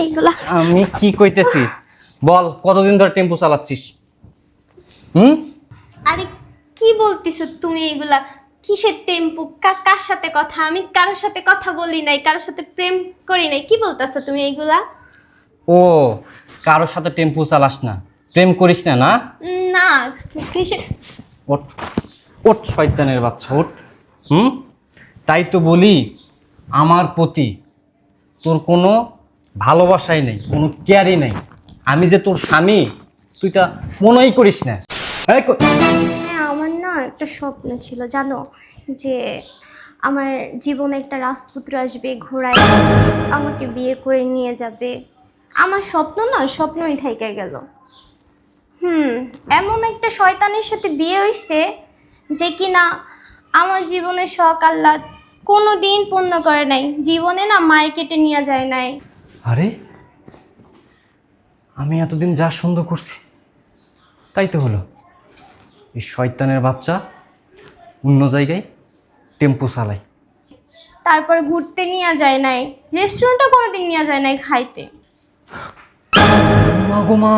এইগুলা আমি কি কইতেছি বল, কতদিন ধরে টেম্পো চালাচ্ছিস? আরে কি বলতিছো তুমি এগুলা? কিসের টেম্পু? কার সাথে কথা? আমি কারোর সাথে কথা বলি নাই, কারোর সাথে প্রেম করি নাই। কি বলতাছো তুমি এইগুলা? ও, কারোর সাথে টেম্পো চালাস না, প্রেম করিস না, না? না, কিসের? ওঠ, ওঠ শয়তানের বাচ্চা, ওঠ। তাই তো বলি, আমার প্রতি তোর কোনো ভালোবাসাই নেই, কোনো কেয়ারই নেই। আমি যে তোর স্বামী, তুই তা মনেই করিস না। হ্যাঁ, আমার না একটা স্বপ্ন ছিল জানো, যে আমার জীবনে একটা রাজপুত্র আসবে, ঘোড়ায় আমাকে বিয়ে করে নিয়ে যাবে। আমার স্বপ্ন না স্বপ্নই থেকে গেল। এমন একটা শয়তানের সাথে বিয়ে হইছে যে কিনা আমার জীবনের শখ আহ্লাদ কোনো দিন পূর্ণ করে নাই, জীবনে না মার্কেটে নিয়ে যায় নাই। আরে, আমি এতদিন যা সুন্দর করছি তাই তো হলো, এই শয়তানের বাচ্চা অন্য জায়গায় টেম্পো চালাই। তারপর ঘুরতে নিয়ে যায় নাই, রেস্টুরেন্টও কোনোদিন নিয়ে যায় নাই খাইতে। মা গো মা!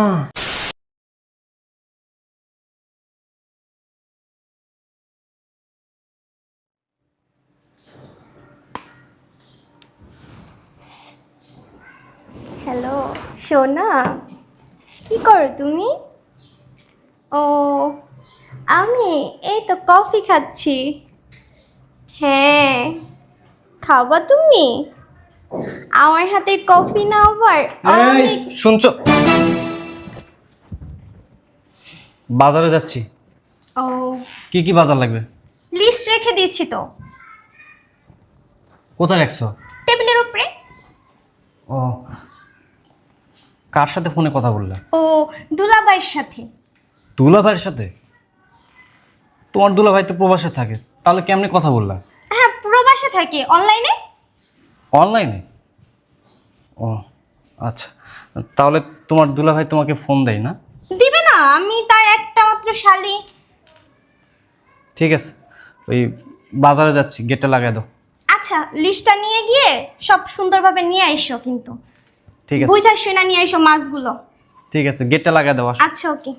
হ্যালো সোনা, কি করো তুমি? ও, আমি এই তো কফি খাচ্ছি। হ্যাঁ, খাবা তুমি? আমার হাতের কফি না আবার অনেক। শুনছো? বাজারে যাচ্ছি। ও, কি কি বাজার লাগবে? লিস্ট রেখে দিয়েছি তো, কোথায় রাখছো? টেবিলের উপরে। ও, কার সাথে ফোনে কথা বললে? ও, দুলাভাইয়ের সাথে। দুলাভাইয়ের সাথে? তোমার দুলাভাই তো প্রবাসে থাকে, তাহলে কেমনে কথা বললা? হ্যাঁ, প্রবাসে থাকি, অনলাইনে। অনলাইনে? ও আচ্ছা, তাহলে তোমার দুলাভাই তোমাকে ফোন দেয় না? দিবে না, আমি তার একটা মাত্র শালি। ঠিক আছে, ওই বাজারে যাচ্ছি, গেটটা লাগাই দাও। আচ্ছা, লিস্টটা নিয়ে গিয়ে সব সুন্দরভাবে নিয়ে আইসো, কিন্তু ঠিক আছে, বুঝা শুনা নিয়ে আইসো মাছগুলো। ঠিক আছে, গেটটা লাগাই দাও। আসো। আচ্ছা, ওকে।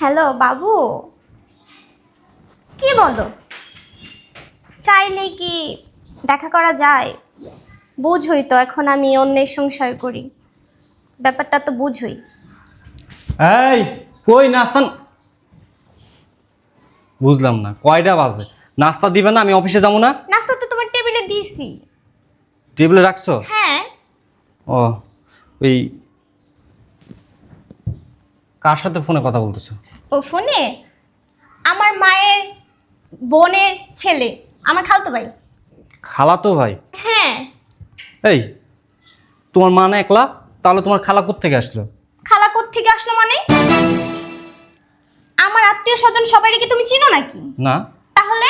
হ্যালো বাবু, কি বলো? চাইলে কি দেখা করা যায়? বুঝই তো, এখন আমি অন্যের সংসার করি, ব্যাপারটা তো বুঝই। এই, কই নাস্তা? বুঝলাম না, কয়টা বাজে? নাস্তা দিবে না? আমি অফিসে যাবো না? নাস্তা তো তোমার টেবিলে দিয়েছি। টেবিলে রাখছো? হ্যাঁ। ও, ওই কার সাথে ফোনে কথা বলতেছো? ও ফোনে আমার মায়ের বোনের ছেলে, আমার খালতো ভাই। খালাতো ভাই? হ্যাঁ। এই, তোমার মা না একলা, তাহলে তোমার খালা কোত্থেকে আসলো? খালা কোত্থেকে আসলো মানে? আমার আত্মীয় স্বজন সবাই কি তুমি চিনো নাকি? না। তাহলে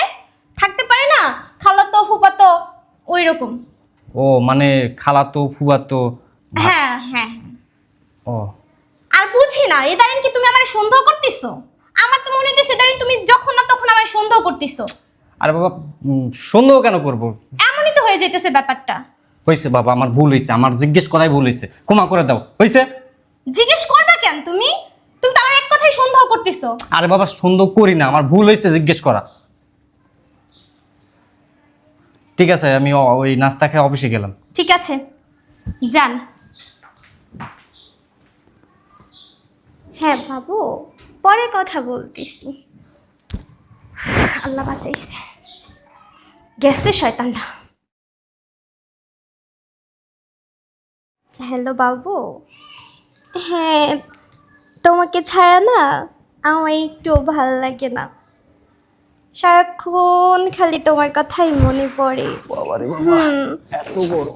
থাকতে পারে না, খালাতো ফুফাতো ওই রকম। ও মানে খালাতো ফুফাতো। হ্যাঁ হ্যাঁ। ও, আর বুঝি না, এদারিন কি তুমি আমার সন্দেহ করতেছো? আমার তো মনে হইতেছে এদারিন তুমি যখন না তখন আমার সন্দেহ করতেছো। আরে বাবা, সন্দেহ কেন করবো? এমনই তো হয়ে যাইতেছে ব্যাপারটা। হয়েছে বাবা, আমার ভুল হয়েছে, আমার জিজ্ঞেস করাই ভুল হয়েছে, ক্ষমা করে দাও। হয়েছে? জিজ্ঞেস করবা কেন তুমি? তুমি তো আমার এক কথাই সন্দেহ করতেছো। আরে বাবা, সন্দেহ করি না, আমার ভুল হয়েছে জিজ্ঞেস করা। ঠিক আছে, আমি ওই নাস্তা খেয়ে অফিসে গেলাম। ঠিক আছে, যান। হ্যাঁ বাবু, পরে কথা বলতেছি। আল্লাহ বাঁচাইছে, গেছে শয়তানটা। হ্যালো বাবু। হ্যাঁ, তোমাকে ছাড়া না আমার একটু ভালো লাগে না, সারাক্ষণ খালি তোমার কথাই মনে পড়ে। এত বড়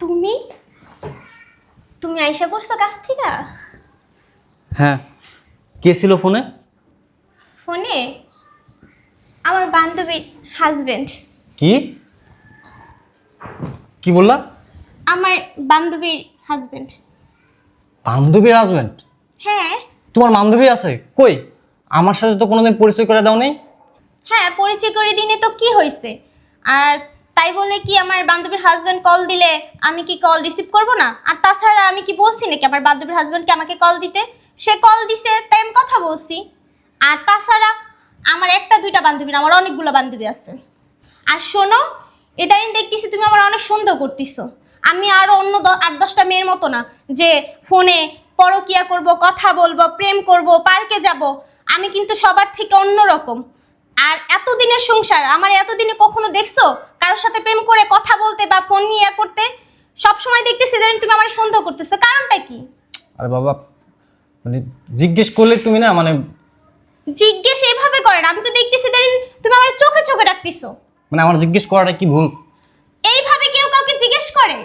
তুমি তুমি আইসা পড়ছো কাছ থেকে? হ্যাঁ, কে ছিল ফোনে? ফোনে আমার বান্ধবীর হাজবেন্ড। কি কি বললা? আমার বান্ধবীর হাজবেন্ড। বান্ধবীর হাজবেন্ড? হ্যাঁ। তোমার বান্ধবী আছে? কই, আমার সাথে তো কোনোদিন পরিচয় করে দাও নেই। হ্যাঁ, পরিচয় করে দিনে তো কি হয়েছে? আর তাই বলে কি আমার বান্ধবীর হাজবেন্ড কল দিলে আমি কি কল রিসিভ করব না? আর তাছাড়া আমি কি বলছি নাকি আমার বান্ধবীর হাজবেন্ডকে আমাকে কল দিতে? সে কল দিছে তাই আমি কথা বলছি। আর তাছাড়া আমার একটা দুইটা বান্ধবী না, আমার অনেকগুলো বান্ধবী আছে। আর শোনো, ইদানিং দেখতেছি তুমি আমার অনেক সন্দেহ করতেছো। আমি আরো অন্য 8-10টা মেয়ের মতো না যে ফোনে পরকিয়া করব, কথা বলবো, প্রেম করব, পার্কে যাব। আমি কিন্তু সবার থেকে অন্যরকম। আর এতদিনের সংসার, আমার এতদিনে কখনো দেখছো কারোর সাথে প্রেম করে কথা বলতে বা ফোন নিয়ে করতে? সব সময় দেখতেছি ইদানিং তুমি আমার সন্দেহ করতেছো, কারণটা কি? আরে বাবা, মানে জিজ্ঞেস করলে তুমি না মানে জিজ্ঞেস এভাবে করেন, আমি তো দেখতেছি ইদানিং তুমি আমার চোখে চোখে ডাকতেছো। মানে আমার জিজ্ঞেস করাটা কি ভুল? এইভাবে কেউ কাউকে জিজ্ঞেস করে?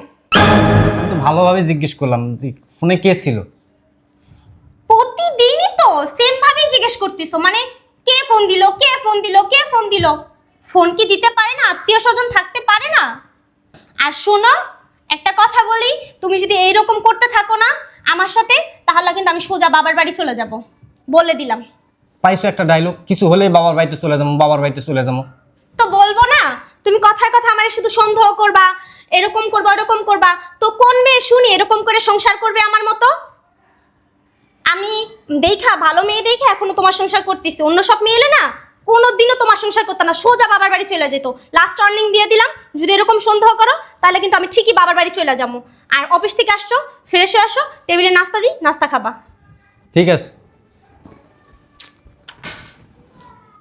আমি তো ভালোভাবে জিজ্ঞেস করলাম যে ফোনে কে ছিল। প্রতিদিনই তো সেম ভাবেই জিজ্ঞেস করতেছো, মানে কে ফোন দিল, কে ফোন দিল, কে ফোন দিল। ফোন কি দিতে পারে না? আত্মীয় স্বজন থাকতে পারে না? আর শোনো, একটা কথা বলি, তুমি যদি এইরকম করতে থাকো না আমার সাথে, তাহলে কিন্তু আমি সোজা বাবার বাড়ি চলে যাব, বলে দিলাম। পাইছো একটা ডায়লগ, কিছু হলেই বাবার বাড়িতে চলে যাবো, বাবার বাড়িতে চলে যাবো। তো বলবো না? তুমি কথায় কথা আমার শুধু সন্দেহ করবা, এরকম করবা, এরকম করবা। তো কোন মেয়ে শুনি এরকম করে সংসার করবে আমার মতো? আমি দেখা ভালো মেয়ে দেখে এখনো তোমার সংসার করতেছি, অন্য সব মেয়ে এলে না কোনোদিনও তোমার সংসার করতে না, সোজা বাবার বাড়ি চলে যেত। লাস্ট ওয়ার্নিং দিয়ে দিলাম, যদি এরকম সন্দেহ করো তাহলে কিন্তু আমি ঠিকই বাবার বাড়ি চলে যাবো। আর অফিস থেকে আসছো, ফ্রেশ হয়ে আসো, টেবিলে নাস্তা দিই, নাস্তা খাবা। ঠিক আছে,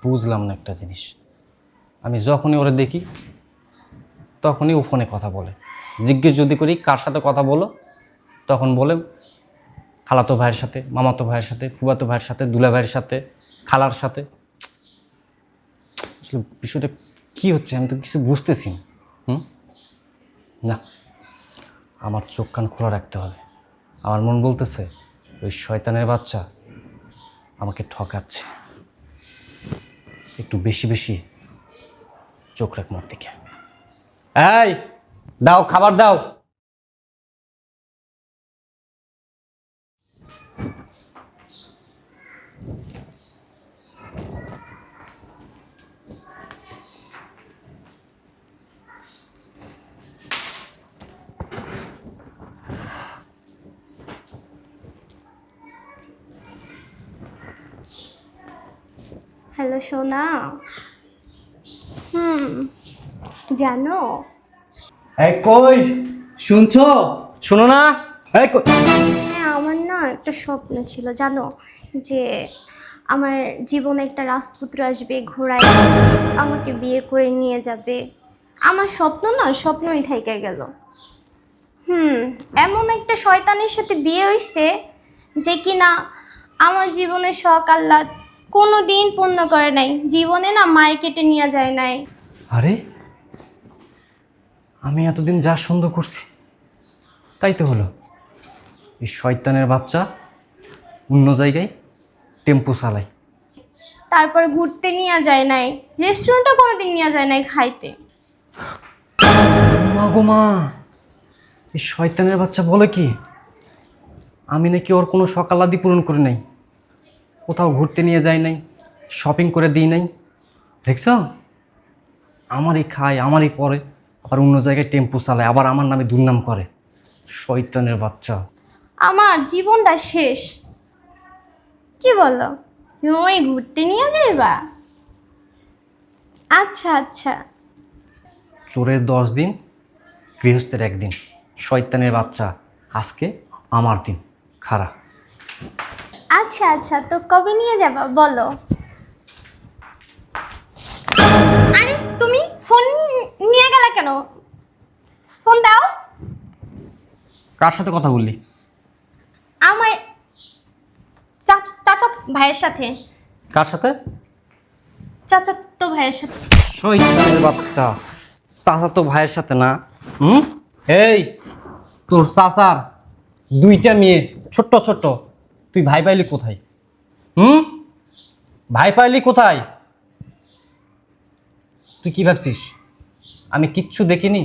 বুঝলাম না একটা জিনিস। আমি যখনই ওরা দেখি তখনই ও ফোনে কথা বলে। জিজ্ঞেস যদি করি কার সাথে কথা বলো, তখন বলে খালাতো ভাইয়ের সাথে, মামাতো ভাইয়ের সাথে, ফুফাতো ভাইয়ের সাথে, দুলা ভাইয়ের সাথে, খালার সাথে। আসলে বিষয়টা কী হচ্ছে আমি তো কিছু বুঝতেছি না। না, আমার চোখ কান খোলা রাখতে হবে। আমার মন বলতেছে ওই শয়তানের বাচ্চা আমাকে ঠকাচ্ছে। একটু বেশি বেশি চোখ রাখ মোর দিকে। এই দাও, খাবার দাও। হ্যালো সোনা। জানো, এই কই শুনছো? শোনো না? এই কই? হ্যাঁ আমার না একটা স্বপ্ন ছিল জানো, যে আমার জীবনে একটা রাজপুত্র আসবে, ঘোড়ায় আমাকে বিয়ে করে নিয়ে যাবে। আমার স্বপ্ন না স্বপ্নই থেকে গেল। এমন একটা শয়তানের সাথে বিয়ে হইছে যে কিনা আমার জীবনের শখ আহ্লাদ কোনো দিন পূর্ণ করে নাই, জীবনে না মার্কেটে নিয়ে যায় নাই। আরে আমি এতদিন যা সন্দেহ করছি তাই তো হলো। এই শয়তানের বাচ্চা অন্য জায়গায় টেম্পো চালায়। তারপরে ঘুরতে নিয়ে যায় নাই, রেস্টুরেন্টও কোনোদিন নিয়ে যায় নাই খাইতে। মা গো মা, এই শয়তানের বাচ্চা বলে কি আমি নাকি ওর কোনো সকালাদি পূরণ করে নাই, কোথাও ঘুরতে নিয়ে যাই নাই, শপিং করে দিই নাই। দেখছো, আমারই খায়, আমারই পরে, আবার অন্য জায়গায় টেম্পো চালায়, আবার আমার নামে দুর্নাম করে। শয়তানের বাচ্চা। আমার জীবনটা শেষ। কি বলো, তুমি আমায় ঘুরতে নিয়ে যাইবা? আচ্ছা আচ্ছা। চোরের 10 দিন, গৃহস্থের 1 দিন। শয়তানের বাচ্চা, আজকে আমার দিন খারাপ। আচ্ছা আচ্ছা, তো কবে নিয়ে যাবা বলো? আরে তুমি ফোন নিয়ে গেলা কেন? ফোন দাও। কার সাথে কথা বললি? আমার চাচা ভাইয়ের সাথে। কার সাথে? চাচা তো ভাইয়ের সাথে। শয়তানের বাচ্চা, চাচা তো ভাইয়ের সাথে না। এই তোর চাচার 2টা মেয়ে, ছোট্ট ছোট্ট, তুই ভাই পাইলি কোথায়? ভাই পাইলি কোথায়? তুই কি ভাবছিস আমি কিচ্ছু দেখিনি?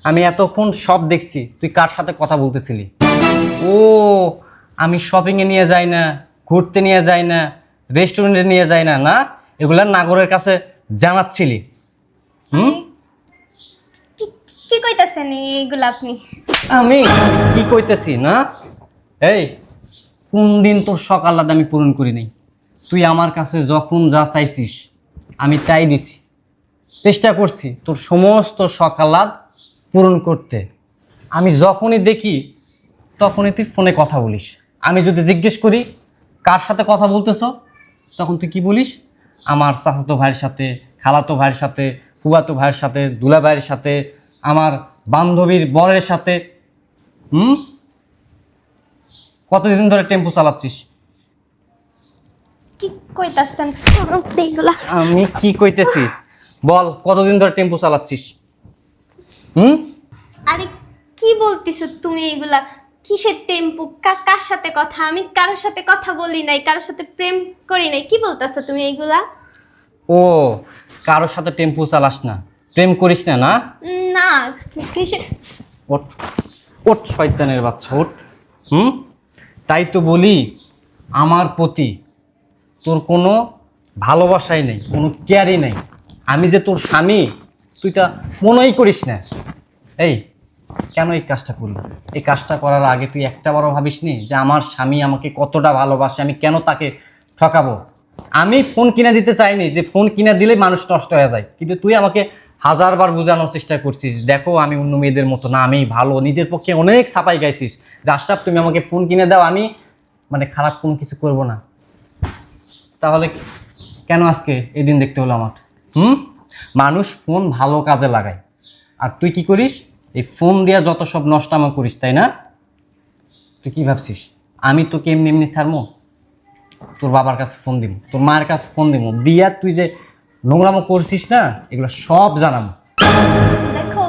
আমি এতক্ষণ সব দেখছি তুই কার সাথে কথা বলতেছিলি। ও, আমি শপিংয়ে নিয়ে যাই না, ঘুরতে নিয়ে যাই না, রেস্টুরেন্টে নিয়ে যাই না, না এগুলা নাগরের কাছে জানাচ্ছিলি। হুম, কি কি কইতাছেন এইগুলা আপনি? আমি কি কইতেছি না? এই, কোন দিন তোর শখ আহ্লাদ আমি পূরণ করি নাই? তুই আমার কাছে যখন যা চাইছিস আমি তাই দিছি, চেষ্টা করছি তোর সমস্ত শখ আহ্লাদ পূরণ করতে। আমি যখনই দেখি তখনই তুই ফোনে কথা বলিস। আমি যদি জিজ্ঞেস করি কার সাথে কথা বলতেছো, তখন তুই কি বলিস? আমার চাচাতো ভাইয়ের সাথে, খালাতো ভাইয়ের সাথে, ফুফাতো ভাইয়ের সাথে, দুলা ভাইয়ের সাথে, আমার বান্ধবীর বরের সাথে। হুম, কতদিন ধরে টেম্পো চালাচ্ছিস? কি কইতাছেন এইগুলা? আমি কি কইতেছি বল, কতদিন ধরে টেম্পো চালাচ্ছিস? হুম, আরে কি বলতিছো তুমি এইগুলা? কিসের টেম্পু? কার সাথে কথা? আমি কারোর সাথে কথা বলি নাই, কারোর সাথে প্রেম করি নাই। কি বলতাছো তুমি এইগুলা? ও, কারোর সাথে টেম্পো চালাস না, প্রেম করিস না, না? না, কিসের? ওঠ, ওঠ শয়তানের বাচ্চা, ওঠ। হুম, তাই তো বলি আমার প্রতি তোর কোনো ভালোবাসাই নেই, কোনো কেয়ারই নেই। আমি যে তোর স্বামী তুই তা মনেই করিস না। এই, কেন এই কাজটা করলি? এই কাজটা করার আগে তুই একটা বারও ভাবিসনি যে আমার স্বামী আমাকে কতটা ভালোবাসে, আমি কেন তাকে ঠকাবো? আমি ফোন কিনে দিতে চাইনি যে ফোন কিনে দিলে মানুষ নষ্ট হয়ে যায়, কিন্তু তুই আমাকে হাজারবার বোঝানোর চেষ্টা করছিস, দেখো আমি অন্য মেয়েদের মতো না, আমি ভালো। নিজের পক্ষে অনেক ছাপাই গাইছিস যে আশরাফ তুমি আমাকে ফোন কিনে দাও, আমি মানে খারাপ কোনো কিছু করব না। তাহলে কেন আজকে এই দিন দেখতে হলো আমার? হুম, মানুষ ফোন ভালো কাজে লাগায়, আর তুই কি করিস? এই ফোন দিয়া যত সব নষ্টামো করিস, তাই না? তুই কি ভাবছিস আমি তোকে এমনি এমনি ছাড়বো? তোর বাবার কাছে ফোন দিব, তোর মায়ের কাছে ফোন দিব, দিয়া তুই যে নোংরামো করছিস না এগুলো সব জানাবো। দেখো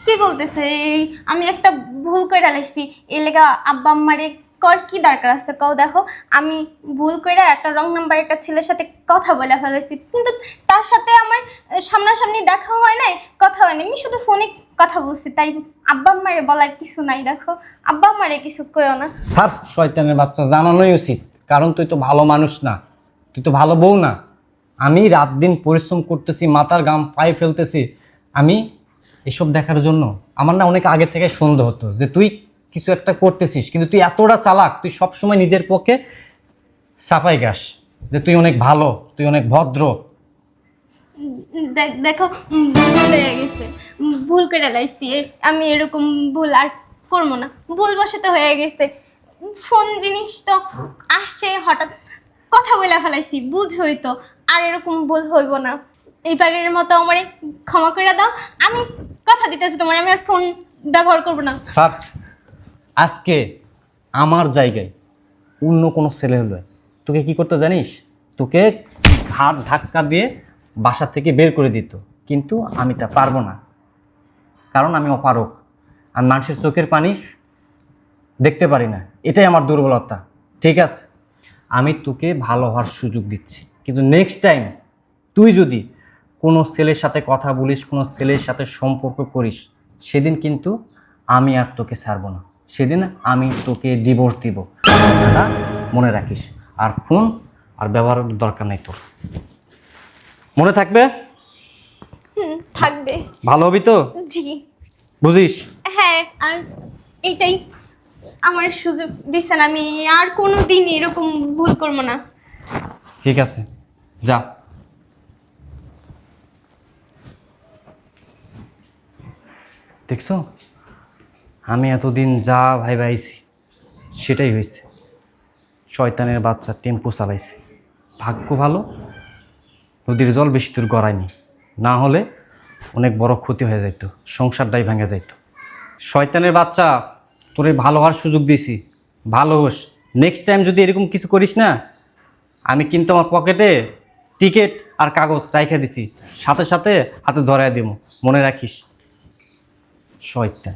কি বলতেছে এই, আমি একটা ভুল করে লাইছি। এই লেগা আব্বা আম্মারে কর কি দরকার আছে কও? দেখো আমি ভুল করে একটা রং নাম্বার একটা ছেলের সাথে কথা বলে ফেলেছি, কিন্তু তার সাথে আমার সামনাসামনি দেখা হয় নাই, কথা হয়নি, আমি শুধু ফোনে কথা বলছি। তাই আব্বা আম্মারে বলার কিছু নাই। দেখো আব্বা আম্মারে কিছু কইও না। স্যার, শয়তানের বাচ্চা, জানানোই উচিত, কারণ তুই তো ভালো মানুষ না, তুই তো ভালো বউ না। আমি রাত দিন পরিশ্রম করতেছি, মাথার ঘাম পায়ে ফেলতেছি আমি এসব দেখার জন্য। আমার না অনেক আগে থেকে সন্দেহ হতো যে তুই কিছু একটা করতেছিস, কিন্তু তুই এতটা চালাক, তুই সবসময় নিজের পক্ষে সাফাই গাস যে তুই অনেক ভালো, তুই অনেক ভদ্র। দেখো ভুল হয়ে গেছে, ভুল করে লাইছি। আমি এরকম ভুল আর করবো না, ভুল বশত হয়ে গেছে। ফোন জিনিস তো আসছে হঠাৎ, কথা বলে ফেলাইছি, বুঝ হইতো। আর এরকম ভুল হইব না। এইবারের মতো আমারে ক্ষমা করে দাও। আমি কথা দিতেছি তোমার, আমি আর ফোন ব্যবহার করবো না। স্যার, আজকে আমার জায়গায় অন্য কোনো ছেলে হলো, তোকে কি করতে জানিস? তোকে ঘাট ধাক্কা দিয়ে বাসা থেকে বের করে দিত, কিন্তু আমি তা পারবো না, কারণ আমি অপারক। আমি মানুষের চোখের পানি দেখতে পারি না, এটাই আমার দুর্বলতা। ঠিক আছে, আমি তোকে ভালো হওয়ার সুযোগ দিচ্ছি, কিন্তু নেক্সট টাইম তুই যদি কোনো ছেলের সাথে কথা বলিস, কোনো ছেলের সাথে সম্পর্ক করিস, সেদিন কিন্তু আমি আর তোকে ছাড়বো না, সেদিন আমি তোকে ডিভোর্স দিব। কথাটা মনে রাখিস। আর ফোন আর ব্যবহারের দরকার নেই তোর, মনে থাকবে? থাকবে। ভালো হবি তো? জি। বুঝিস? হ্যাঁ, আর এইটাই আমার সুযোগ দিচ্ছেন, আমি আর কোনো দিন এরকম ভুল করবো না। ঠিক আছে, যা। দেখছো, আমি এতদিন যা ভাই ভাইছি সেটাই হয়েছে। শয়তানের বাচ্চা টেম্পো চালাইছে, ভাগ্য ভালো নদীর জল বেশি দূর গড়ায়নি, না হলে অনেক বড় ক্ষতি হয়ে যাইতো, সংসারটাই ভেঙে যাইতো। শয়তানের বাচ্চা, তোরে ভালো হওয়ার সুযোগ দিয়েছি, ভালো হোস। নেক্সট টাইম যদি এরকম কিছু করিস না, আমি কিন্তু আমার পকেটে টিকিট আর কাগজ রাইখা দিছি, সাথে সাথে হাতে ধরায় দিব, মনে রাখিস। শয়তান।